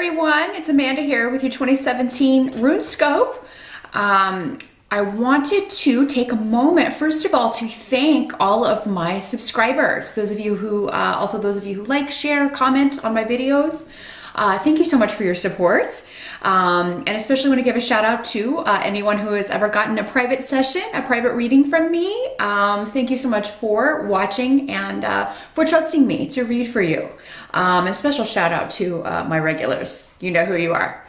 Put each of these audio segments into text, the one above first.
everyone, it's Amanda here with your 2017 RuneScope. I wanted to take a moment, first of all, to thank all of my subscribers. Those of you who, also those of you who like, share, comment on my videos. Thank you so much for your support. And especially want to give a shout out to anyone who has ever gotten a private session, a private reading from me. Thank you so much for watching and for trusting me to read for you. A special shout out to my regulars. You know who you are.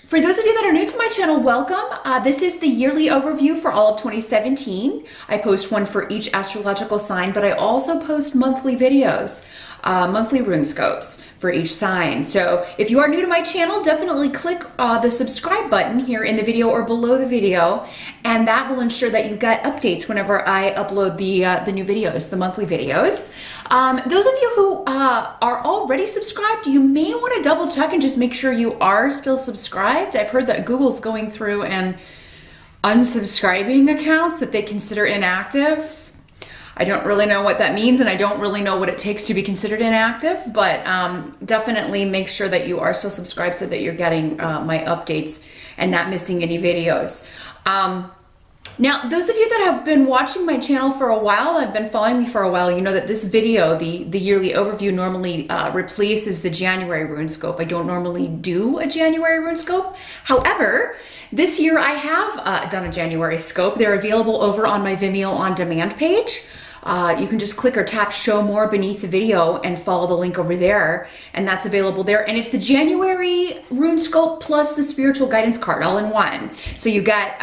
For those of you that are new to my channel, welcome. This is the yearly overview for all of 2017. I post one for each astrological sign, but I also post monthly videos, monthly RuneScopes for each sign. So if you are new to my channel, definitely click the subscribe button here in the video or below the video, and that will ensure that you get updates whenever I upload the new videos, the monthly videos. Those of you who are already subscribed, you may want to double check and just make sure you are still subscribed. I've heard that Google's going through and unsubscribing accounts that they consider inactive. I don't really know what that means, and I don't really know what it takes to be considered inactive, but definitely make sure that you are still subscribed so that you're getting my updates and not missing any videos. Now, those of you that have been watching my channel for a while, have been following me for a while, you know that this video, the yearly overview, normally replaces the January RuneScope. I don't normally do a January RuneScope. However, this year I have done a January scope. They're available over on my Vimeo On Demand page. You can just click or tap show more beneath the video and follow the link over there, and that's available there. And it's the January RuneScope plus the spiritual guidance card all in one. So you get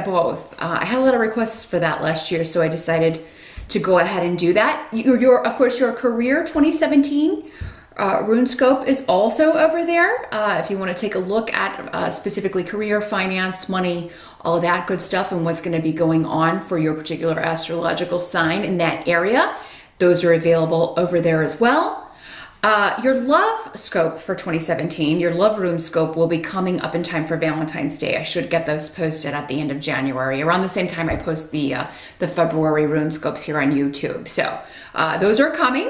both. I had a lot of requests for that last year, so I decided to go ahead and do that. Of course, your Career 2017 RuneScope is also over there. If you want to take a look at specifically career, finance, money, all of that good stuff, and what's going to be going on for your particular astrological sign in that area, those are available over there as well. Your love scope for 2017, your love RuneScope, will be coming up in time for Valentine's Day. I should get those posted at the end of January, around the same time I post the February RuneScopes here on YouTube. So those are coming.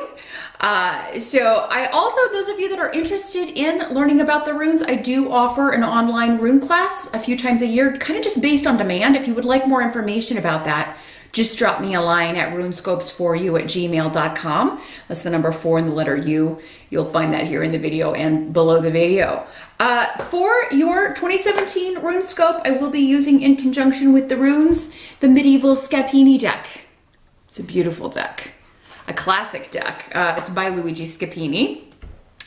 So I also, those of you that are interested in learning about the runes, I do offer an online rune class a few times a year, kind of just based on demand. If you would like more information about that, just drop me a line at runescopes4u@gmail.com. That's the number 4 and the letter U. You'll find that here in the video and below the video. For your 2017 RuneScope, I will be using, in conjunction with the runes, the medieval Scapini deck. It's a beautiful deck. A classic deck. It's by Luigi Scapini,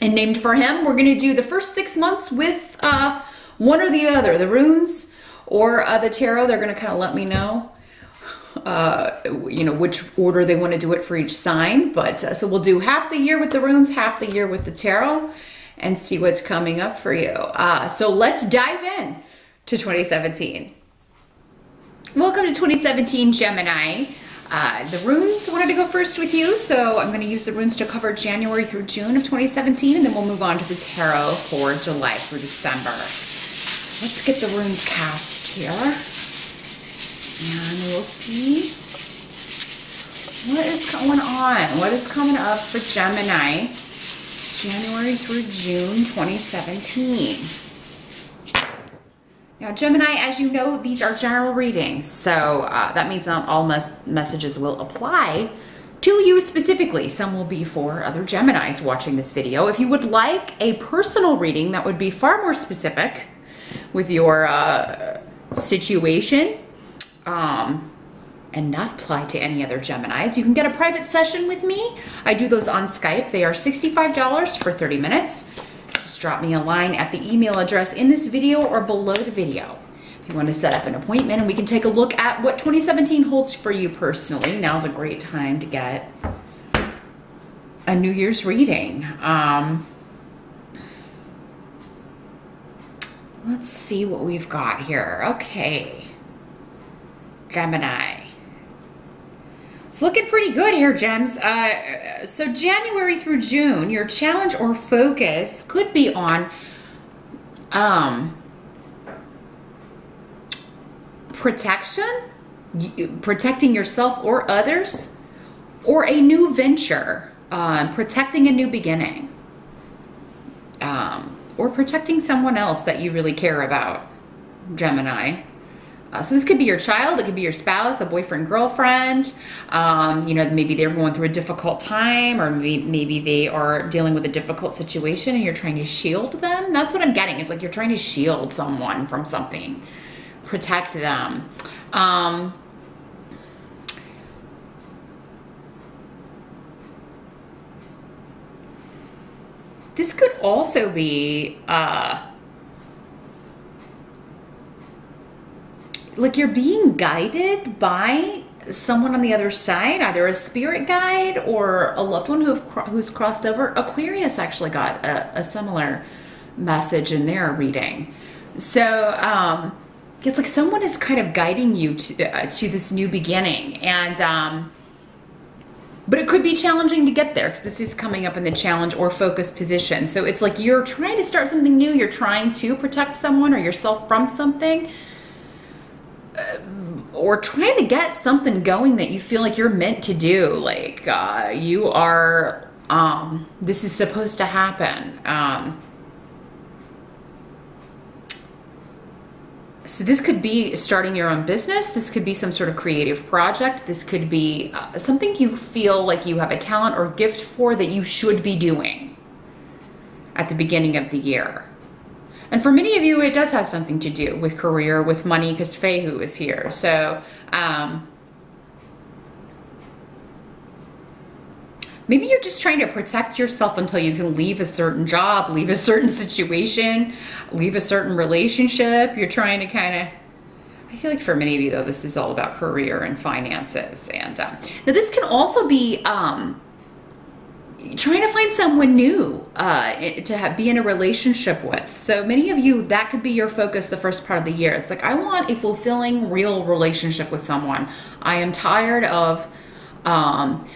and named for him. We're gonna do the first 6 months with one or the other, the runes or the tarot. They're gonna kind of let me know, you know, which order they want to do it for each sign. But so we'll do half the year with the runes, half the year with the tarot, and see what's coming up for you. So let's dive in to 2017. Welcome to 2017, Gemini. The runes wanted to go first with you, so I'm going to use the runes to cover January through June of 2017, and then we'll move on to the tarot for July through December. Let's get the runes cast here, and we'll see what is going on. What is coming up for Gemini, January through June 2017. Now, Gemini, as you know, these are general readings, so that means not all messages will apply to you specifically. Some will be for other Geminis watching this video. If you would like a personal reading that would be far more specific with your situation and not apply to any other Geminis, you can get a private session with me. I do those on Skype. They are $65 for 30 minutes. Drop me a line at the email address in this video or below the video if you want to set up an appointment, and we can take a look at what 2017 holds for you personally. Now's a great time to get a New Year's reading. Let's see what we've got here. Okay, Gemini. It's looking pretty good here, Gems. So January through June, your challenge or focus could be on protection, protecting yourself or others, or a new venture, protecting a new beginning. or protecting someone else that you really care about, Gemini. So this could be your child, it could be your spouse, a boyfriend, girlfriend. You know, maybe they're going through a difficult time, or maybe they are dealing with a difficult situation and you're trying to shield them. That's what I'm getting. It's like you're trying to shield someone from something, protect them. This could also be like you're being guided by someone on the other side, either a spirit guide or a loved one who's crossed over. Aquarius actually got a similar message in their reading. So it's like someone is kind of guiding you to this new beginning. And but it could be challenging to get there because this is coming up in the challenge or focus position. So it's like you're trying to start something new. You're trying to protect someone or yourself from something. Or trying to get something going that you feel like you're meant to do. Like you are, this is supposed to happen. So this could be starting your own business. This could be some sort of creative project. This could be something you feel like you have a talent or gift for that you should be doing at the beginning of the year. And for many of you, it does have something to do with career, with money, because Fehu is here. So maybe you're just trying to protect yourself until you can leave a certain job, leave a certain situation, leave a certain relationship. You're trying to kind of, I feel like for many of you though, this is all about career and finances. And now this can also be trying to find someone new to be in a relationship with. So many of you, that could be your focus the first part of the year. It's like, I want a fulfilling, real relationship with someone. I am tired of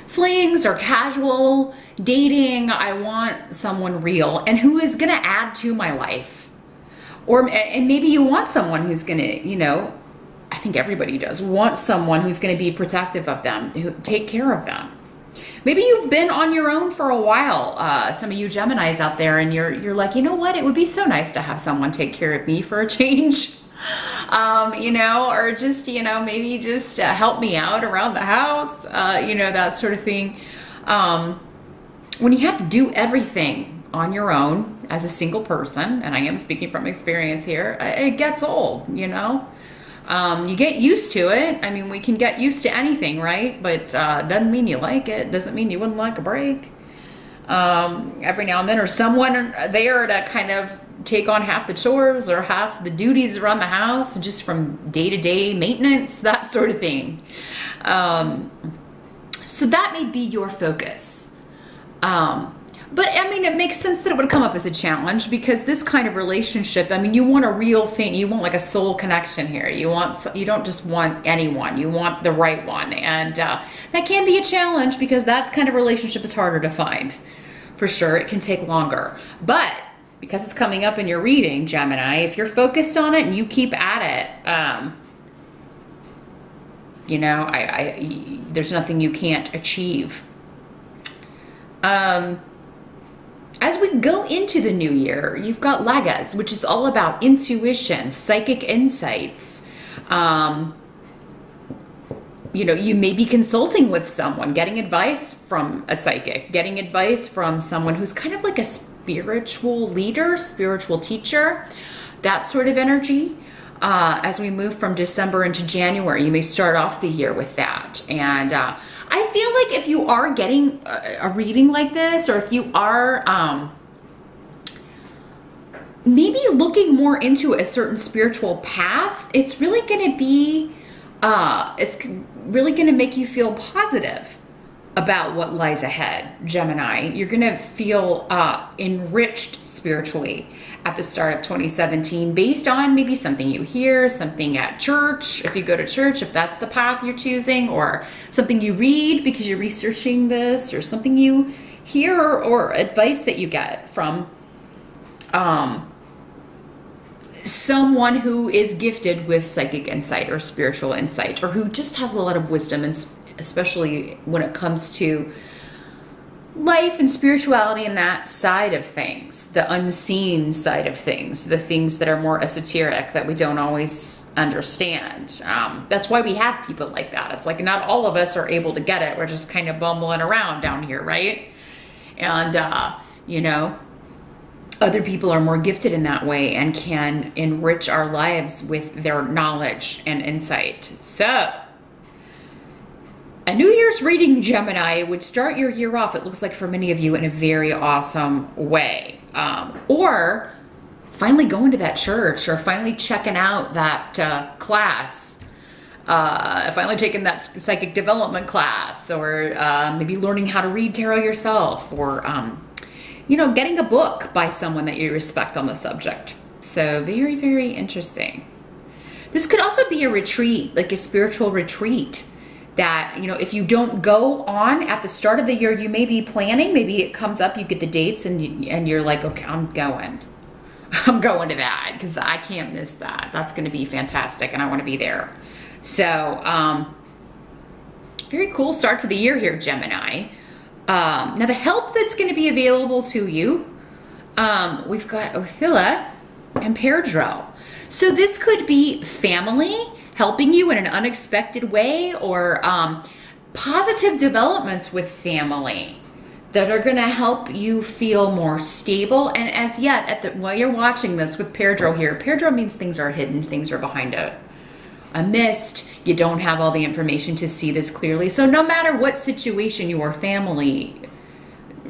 flings or casual dating. I want someone real and who is going to add to my life. And maybe you want someone who's going to, you know, I think everybody does, want someone who's going to be protective of them, who take care of them. Maybe you've been on your own for a while, some of you Geminis out there, and you're like, you know what, it would be so nice to have someone take care of me for a change, you know, or just, you know, maybe just help me out around the house, you know, that sort of thing. When you have to do everything on your own as a single person, and I am speaking from experience here, it gets old, you know. You get used to it. I mean, we can get used to anything, right? But doesn't mean you like it. Doesn't mean you wouldn't like a break. Every now and then, or someone there to kind of take on half the chores or half the duties around the house, just from day-to-day maintenance, that sort of thing. So that may be your focus. But I mean, it makes sense that it would come up as a challenge because this kind of relationship, I mean, you want a real thing. You want like a soul connection here. You don't just want anyone. You want the right one. And that can be a challenge because that kind of relationship is harder to find. For sure, it can take longer. But because it's coming up in your reading, Gemini, if you're focused on it and you keep at it, you know, there's nothing you can't achieve. As we go into the new year, you've got Lagas, which is all about intuition, psychic insights. You know, you may be consulting with someone, getting advice from a psychic, getting advice from someone who's kind of like a spiritual leader, spiritual teacher, that sort of energy. As we move from December into January, you may start off the year with that. And I feel like if you are getting a reading like this, or if you are maybe looking more into a certain spiritual path, it's really going to be, it's really going to make you feel positive about what lies ahead, Gemini. You're going to feel enriched spiritually at the start of 2017 based on maybe something you hear, something at church, if you go to church, if that's the path you're choosing, or something you read because you're researching this, or something you hear, or advice that you get from someone who is gifted with psychic insight or spiritual insight, or who just has a lot of wisdom, and especially when it comes to life and spirituality and that side of things, the unseen side of things, the things that are more esoteric that we don't always understand. That's why we have people like that. It's like not all of us are able to get it. We're just kind of bumbling around down here, right? And, you know, other people are more gifted in that way and can enrich our lives with their knowledge and insight. So, a New Year's reading, Gemini, would start your year off, it looks like for many of you, in a very awesome way. Or finally going to that church, or finally checking out that class, finally taking that psychic development class, or maybe learning how to read tarot yourself, or, you know, getting a book by someone that you respect on the subject. So very, very interesting. This could also be a retreat, like a spiritual retreat. That, you know, if you don't go on at the start of the year, you may be planning, maybe it comes up, you get the dates and you're like, okay, I'm going to that because I can't miss that. That's going to be fantastic and I want to be there. So, very cool start to the year here, Gemini. Now the help that's going to be available to you, we've got Othilla and Pedro. So this could be family helping you in an unexpected way, or positive developments with family that are going to help you feel more stable. And as yet, while you're watching this with Pedro here, Pedro means things are hidden, things are behind a mist. You don't have all the information to see this clearly. So no matter what situation your family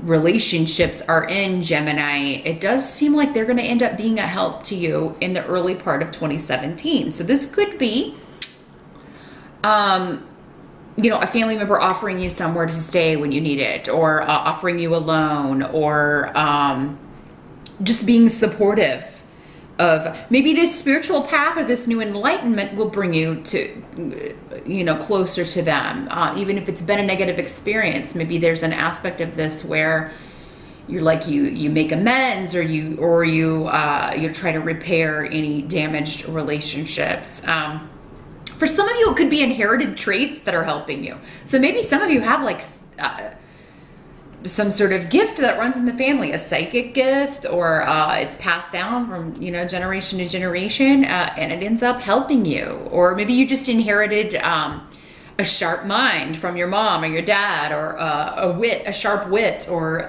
relationships are in, Gemini, it does seem like they're going to end up being a help to you in the early part of 2017. So this could be, you know, a family member offering you somewhere to stay when you need it, or offering you a loan, or just being supportive of maybe this spiritual path, or this new enlightenment will bring you to, you know, closer to them. Even if it's been a negative experience, maybe there's an aspect of this where you're like, you make amends, or you try to repair any damaged relationships. For some of you, it could be inherited traits that are helping you. So maybe some of you have like some sort of gift that runs in the family, a psychic gift, or it's passed down from, you know, generation to generation, and it ends up helping you. Or maybe you just inherited a sharp mind from your mom or your dad, or a sharp wit, or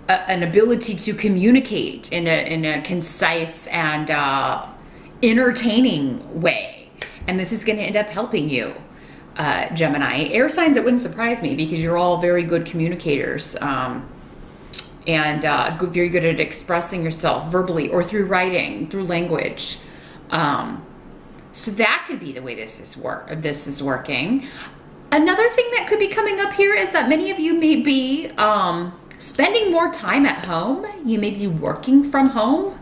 an ability to communicate in a concise and entertaining way. And this is going to end up helping you, Gemini. Air signs, it wouldn't surprise me because you're all very good communicators, and very good at expressing yourself verbally or through writing, through language. So that could be the way this is working. Another thing that could be coming up here is that many of you may be spending more time at home. You may be working from home.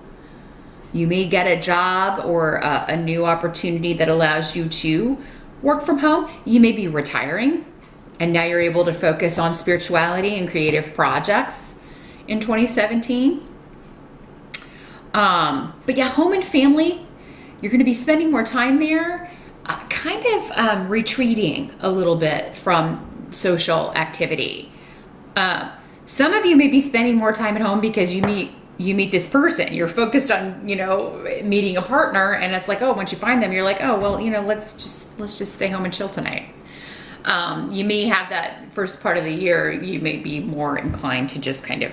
You may get a job or a new opportunity that allows you to work from home. You may be retiring, and now you're able to focus on spirituality and creative projects in 2017. But yeah, home and family, you're going to be spending more time there, kind of retreating a little bit from social activity. Some of you may be spending more time at home because you meet this person. You're focused on, you know, meeting a partner, and it's like, oh, once you find them, you're like, oh, well, you know, let's just stay home and chill tonight. You may have that first part of the year, you may be more inclined to just kind of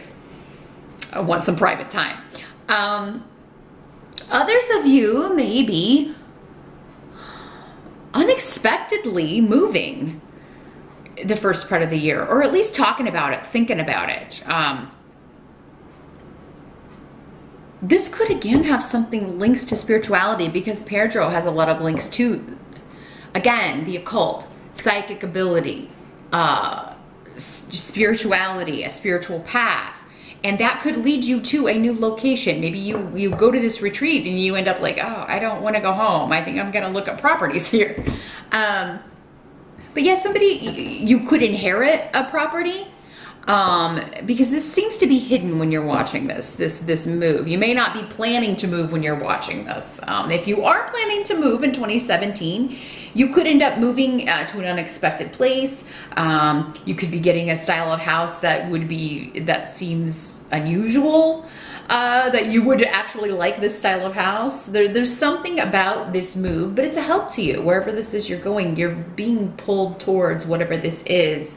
want some private time. Others of you may be unexpectedly moving the first part of the year, or at least talking about it, thinking about it. This could again have something links to spirituality, because Pedro has a lot of links to, again, the occult, psychic ability, spirituality, a spiritual path. And that could lead you to a new location. Maybe you go to this retreat and you end up like, oh, I don't want to go home. I think I'm going to look at properties here. But yeah, you could inherit a property. because this seems to be hidden when you're watching this move. You may not be planning to move when you're watching this. If you are planning to move in 2017, you could end up moving to an unexpected place. You could be getting a style of house that seems unusual, that you would actually like this style of house. There's something about this move, but it's a help to you. Wherever this is you're going, you're being pulled towards whatever this is,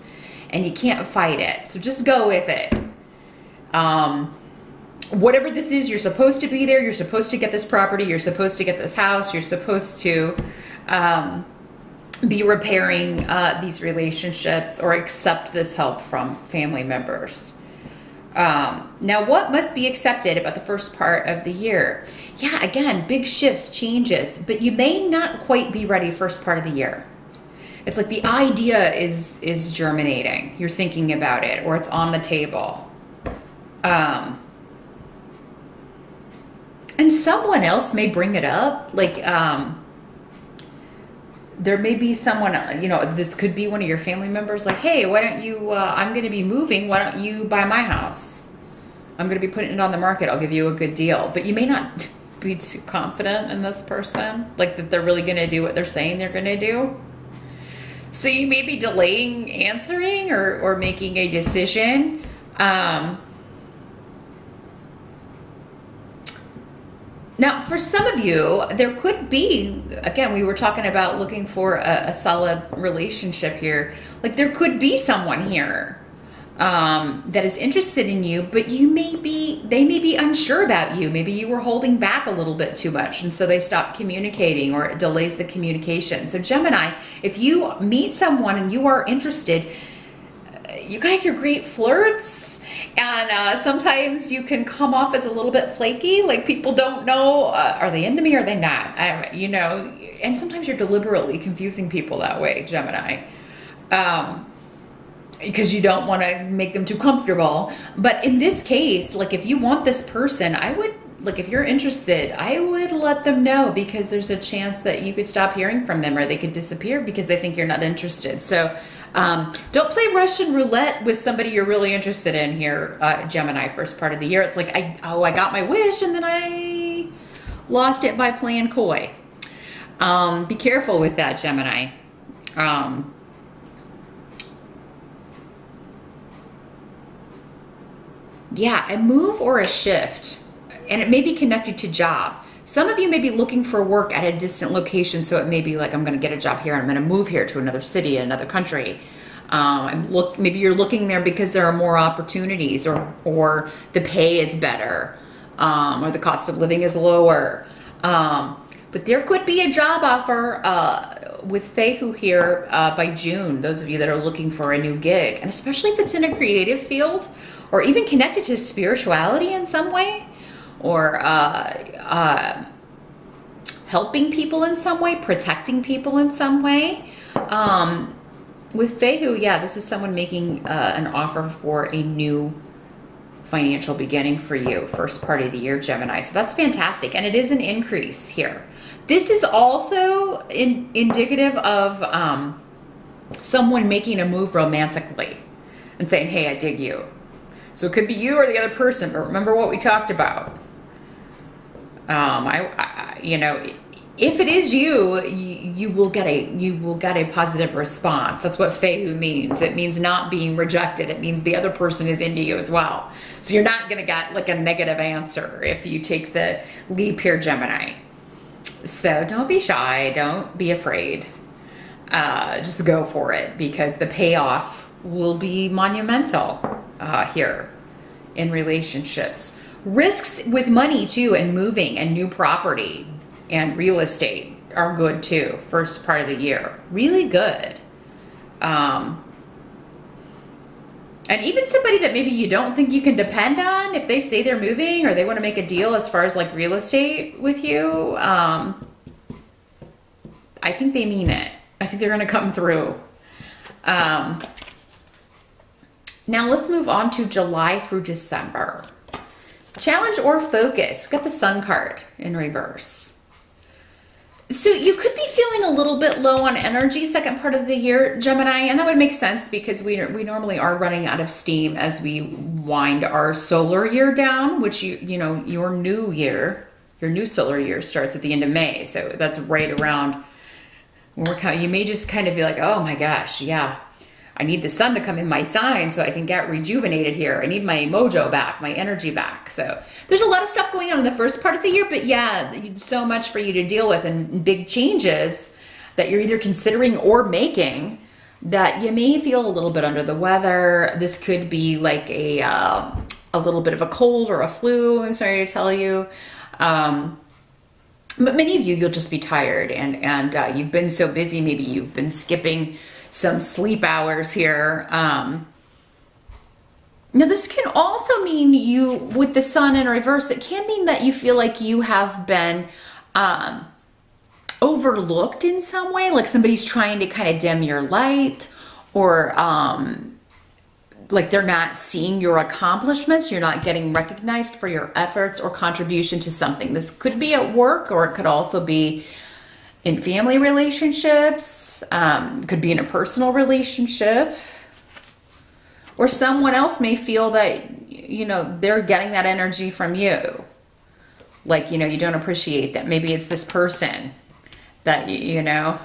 and you can't fight it. So just go with it. Whatever this is, you're supposed to be there. You're supposed to get this property. You're supposed to get this house. You're supposed to be repairing these relationships or accept this help from family members. Now, what must be accepted about the first part of the year? Yeah, again, big shifts, changes, but you may not quite be ready first part of the year. It's like the idea is germinating. You're thinking about it, or it's on the table. And someone else may bring it up. Like, there may be someone, this could be one of your family members, like, hey, why don't you, I'm going to be moving. Why don't you buy my house? I'm going to be putting it on the market. I'll give you a good deal. But you may not be too confident in this person, like that they're really going to do what they're saying they're going to do. So you may be delaying answering or making a decision. Now, for some of you, there could be, again, we were talking about looking for a solid relationship here. Like there could be someone here that is interested in you, but they may be unsure about you. Maybe you were holding back a little bit too much, and so they stopped communicating, or it delays the communication. So Gemini, if you meet someone and you are interested, you guys are great flirts, and sometimes you can come off as a little bit flaky, like people don't know, are they into me or are they not? And sometimes you're deliberately confusing people that way, Gemini, because you don't want to make them too comfortable. But in this case, like if you want this person, if you're interested, I would let them know, because there's a chance that you could stop hearing from them, or they could disappear because they think you're not interested. So don't play Russian roulette with somebody you're really interested in here, Gemini, first part of the year. It's like, I got my wish and then I lost it by playing coy. Be careful with that, Gemini. Yeah, a move or a shift, and it may be connected to job. Some of you may be looking for work at a distant location, so it may be like, I'm going to get a job here, I'm going to move here to another city, another country. Maybe you're looking there because there are more opportunities, or the pay is better, or the cost of living is lower. But there could be a job offer with Fehu here by June, those of you that are looking for a new gig, and especially if it's in a creative field, or even connected to spirituality in some way, or helping people in some way, protecting people in some way. With Fehu, yeah, this is someone making an offer for a new financial beginning for you, first part of the year, Gemini. So that's fantastic, and it is an increase here. This is also indicative of someone making a move romantically and saying, hey, I dig you. So it could be you or the other person, but remember what we talked about. If it is you, you will get a positive response. That's what Fehu means. It means not being rejected. It means the other person is into you as well. So you're not gonna get like a negative answer if you take the leap here, Gemini. So don't be shy. Don't be afraid. Just go for it, because the payoff will be monumental here in relationships. Risks with money too, and moving and new property and real estate are good too, first part of the year. Really good. And even somebody that maybe you don't think you can depend on, if they say they're moving or they want to make a deal as far as like real estate with you, I think they mean it. I think they're going to come through. Now let's move on to July through December. Challenge or focus. We've got the Sun card in reverse. So you could be feeling a little bit low on energy second part of the year, Gemini, and that would make sense because we normally are running out of steam as we wind our solar year down, which you know, your new solar year starts at the end of May. So that's right around when you may just kind of be like, oh my gosh, yeah, I need the sun to come in my sign so I can get rejuvenated here. I need my mojo back, my energy back. So there's a lot of stuff going on in the first part of the year, but yeah, so much for you to deal with and big changes that you're either considering or making that you may feel a little bit under the weather. This could be like a little bit of a cold or a flu, I'm sorry to tell you. But many of you, you'll just be tired and you've been so busy, maybe you've been skipping some sleep hours here. Now this can also mean you, with the sun in reverse, it can mean that you feel like you have been overlooked in some way, like somebody's trying to kind of dim your light, or like they're not seeing your accomplishments, you're not getting recognized for your efforts or contribution to something. This could be at work, or it could also be in family relationships, could be in a personal relationship, or someone else may feel that, you know, they're getting that energy from you. Like, you know, you don't appreciate that. Maybe it's this person that, you know,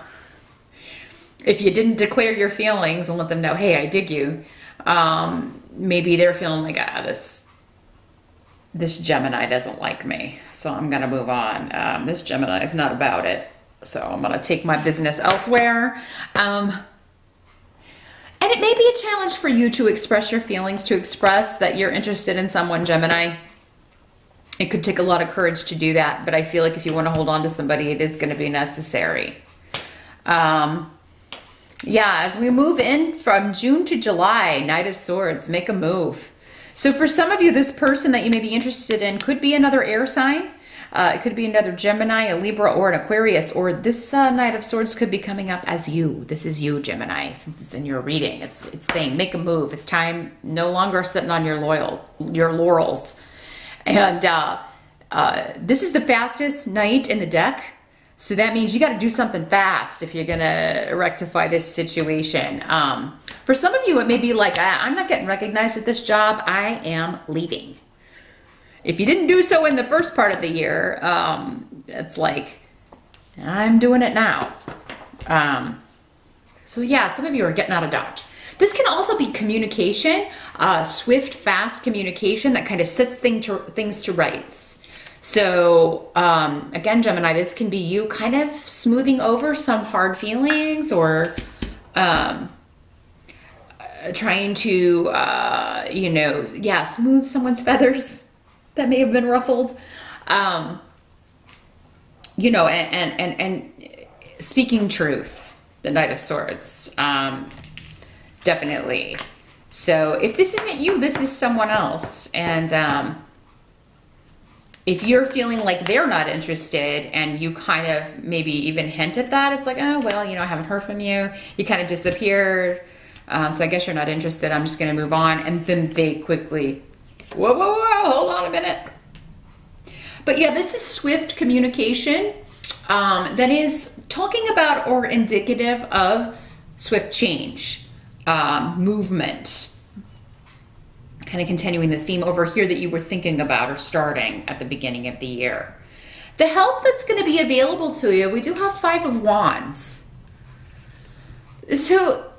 if you didn't declare your feelings and let them know, hey, I dig you, maybe they're feeling like, this Gemini doesn't like me, so I'm gonna move on. This Gemini is not about it, so I'm gonna take my business elsewhere. And it may be a challenge for you to express your feelings, to express that you're interested in someone, Gemini. It could take a lot of courage to do that, but I feel like if you want to hold on to somebody, it is going to be necessary. Yeah, as we move in from June to July, Knight of Swords, make a move. So for some of you, this person that you may be interested in could be another air sign. It could be another Gemini, a Libra, or an Aquarius, or this Knight of Swords could be coming up as you. This is you, Gemini, since it's in your reading. It's saying make a move. It's time, no longer sitting on your laurels. And this is the fastest knight in the deck. So that means you got to do something fast if you're going to rectify this situation. For some of you, it may be like, I'm not getting recognized at this job. I am leaving. If you didn't do so in the first part of the year, it's like, I'm doing it now. So yeah, some of you are getting out of Dodge. This can also be communication, swift, fast communication that kind of sets things to rights. So again, Gemini, this can be you kind of smoothing over some hard feelings, or trying to, you know, yeah, smooth someone's feathers that may have been ruffled. You know, and speaking truth, the Knight of Swords, definitely. So if this isn't you, this is someone else. And if you're feeling like they're not interested and you kind of maybe even hint at that, it's like, oh, well, you know, I haven't heard from you. You kind of disappeared. So I guess you're not interested. I'm just going to move on. And then they quickly, whoa, whoa, whoa, hold on a minute. But yeah, this is swift communication that is talking about or indicative of swift change, movement. Kind of continuing the theme over here that you were thinking about or starting at the beginning of the year. The help that's going to be available to you, we do have 5 of Wands. So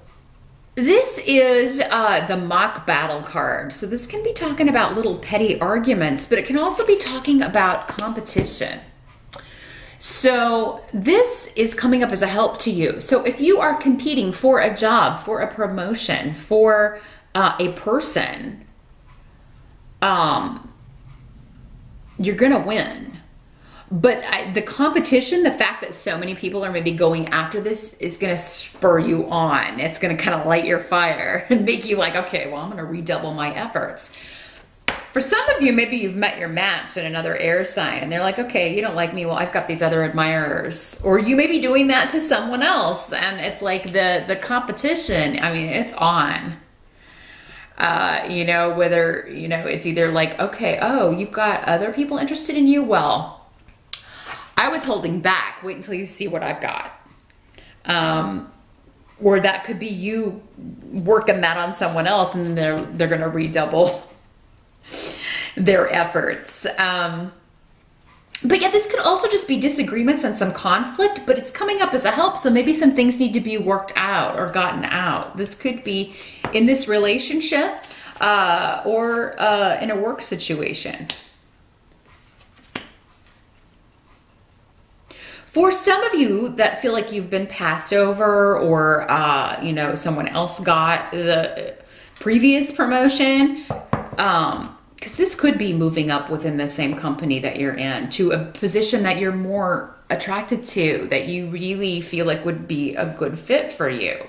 this is the mock battle card. So this can be talking about little petty arguments, but it can also be talking about competition. So this is coming up as a help to you. So if you are competing for a job, for a promotion, for a person, you're gonna win. But the competition, the fact that so many people are maybe going after this, is gonna spur you on. It's gonna kind of light your fire and make you like, okay, well, I'm gonna redouble my efforts. For some of you, maybe you've met your match in another air sign and they're like, okay, you don't like me, well, I've got these other admirers. Or you may be doing that to someone else, and it's like the competition, I mean, it's on. You know, whether, you know, it's either like, okay, oh, you've got other people interested in you. Well, I was holding back. Wait until you see what I've got. Or that could be you working that on someone else, and they're going to redouble their efforts. But yeah, this could also just be disagreements and some conflict, but it's coming up as a help. So maybe some things need to be worked out or gotten out. This could be in this relationship or in a work situation. For some of you that feel like you've been passed over, or you know, someone else got the previous promotion, because this could be moving up within the same company that you're in to a position that you're more attracted to, that you really feel like would be a good fit for you.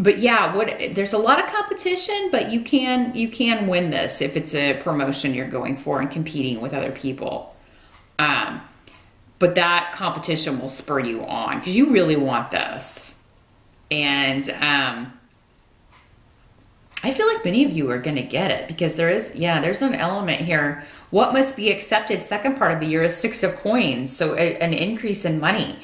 But yeah, there's a lot of competition, but you can win this if it's a promotion you're going for and competing with other people. But that competition will spur you on because you really want this. And I feel like many of you are going to get it because there's an element here. What must be accepted, second part of the year, is Six of Coins. So an increase in money,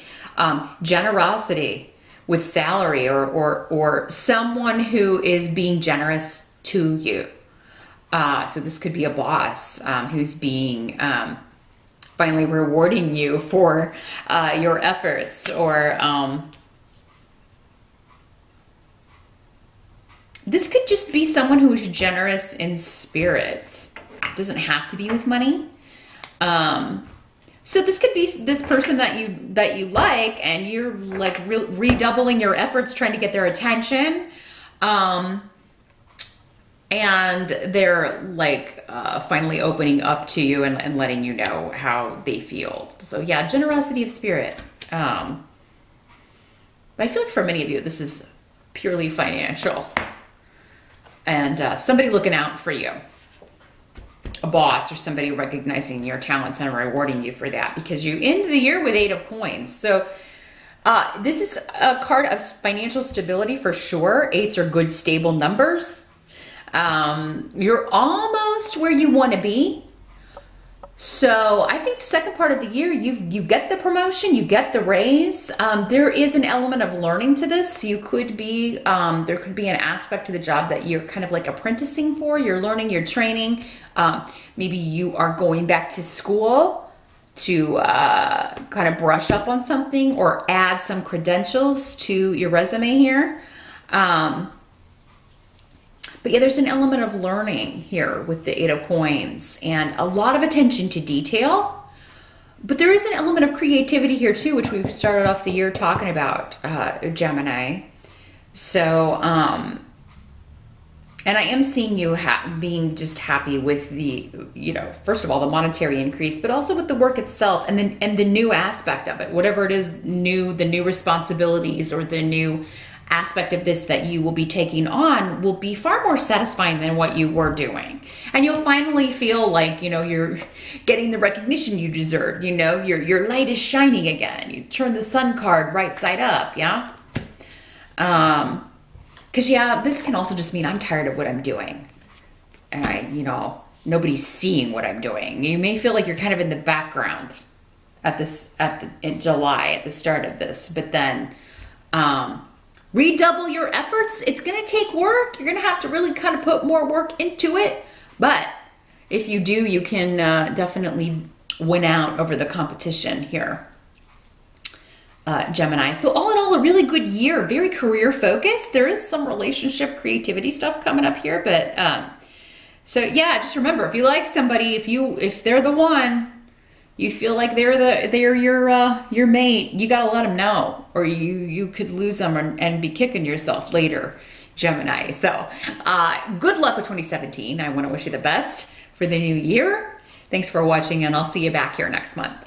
generosity with salary, or someone who is being generous to you. So this could be a boss who's being finally rewarding you for your efforts, or this could just be someone who is generous in spirit. It doesn't have to be with money. So this could be this person that you like, and you're like redoubling your efforts trying to get their attention. And they're like finally opening up to you and letting you know how they feel. So yeah, generosity of spirit. But I feel like for many of you, this is purely financial. And somebody looking out for you. A boss or somebody recognizing your talents and rewarding you for that, because you end the year with 8 of Coins. So this is a card of financial stability for sure. 8s are good, stable numbers. You're almost where you want to be. So I think the second part of the year, you get the promotion, you get the raise. There is an element of learning to this. You could be, there could be an aspect to the job that you're kind of like apprenticing for. You're learning, you're training. Maybe you are going back to school to kind of brush up on something or add some credentials to your resume here. But yeah, there's an element of learning here with the 8 of Coins and a lot of attention to detail. But there is an element of creativity here too, which we've started off the year talking about, Gemini. So, and I am seeing you being just happy with the, you know, first of all, the monetary increase, but also with the work itself and the new aspect of it, whatever it is new, the new responsibilities or the new aspect of this that you will be taking on will be far more satisfying than what you were doing. And you'll finally feel like, you know, you're getting the recognition you deserve. You know, your light is shining again. You turn the sun card right side up. Yeah. Cause yeah, this can also just mean I'm tired of what I'm doing. And you know, nobody's seeing what I'm doing. You may feel like you're kind of in the background in July, at the start of this, but then, redouble your efforts. It's going to take work. You're going to have to really kind of put more work into it. But if you do, you can definitely win out over the competition here, Gemini. So all in all, a really good year, very career focused. There is some relationship creativity stuff coming up here. But so yeah, just remember, if you like somebody, if they're the one, you feel like they're your mate, you gotta let them know, or you could lose them and be kicking yourself later, Gemini. So good luck with 2017. I want to wish you the best for the new year. Thanks for watching, and I'll see you back here next month.